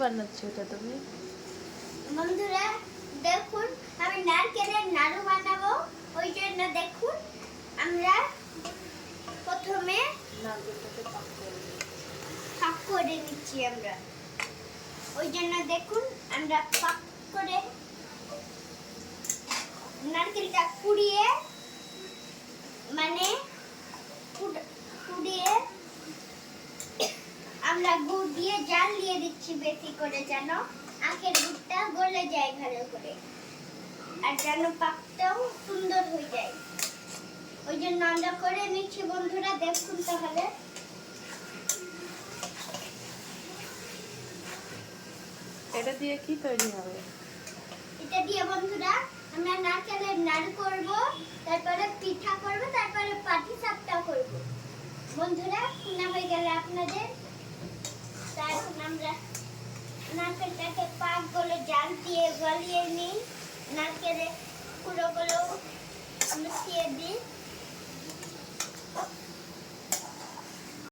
বানাচ্ছ এটা তুমি? বন্ধুরা দেখুন, আমি নারকেলের নাড়ু বানাবো। ওই জন্য দেখুন আমরা প্রথমে নারকেলটাকে পাক করে নিচ্ছি আমরা। ওই জন্য দেখুন আমরা পাক করে নারকেলটা কুড়িয়ে মানে কুড়িয়ে আমরা গুড় দিয়ে জাল দিয়ে দিচ্ছি বেশি করে, যেন আখের গুড়টা গলে যায় ভালো করে, আর যেন পাকটাও সুন্দর হয়ে যায়। ওই জন্য আমরা করে নিচ্ছি বন্ধুরা, দেখুন তাহলে। এটা দিয়ে কি তৈরি হবে? এটা দিয়ে বন্ধুরা আমরা নারকেলের নাড়ু করব, তারপরে পিঠা করব, তারপরে পাটিসাপটা করব। বন্ধুরা শোনা হয়ে গেল আপনাদের। তারপর আমরা নারকেলটাকে পাক গলে জাল দিয়ে গলিয়ে নিই, নারকেলের পুরোগুলো মিশিয়ে দিই।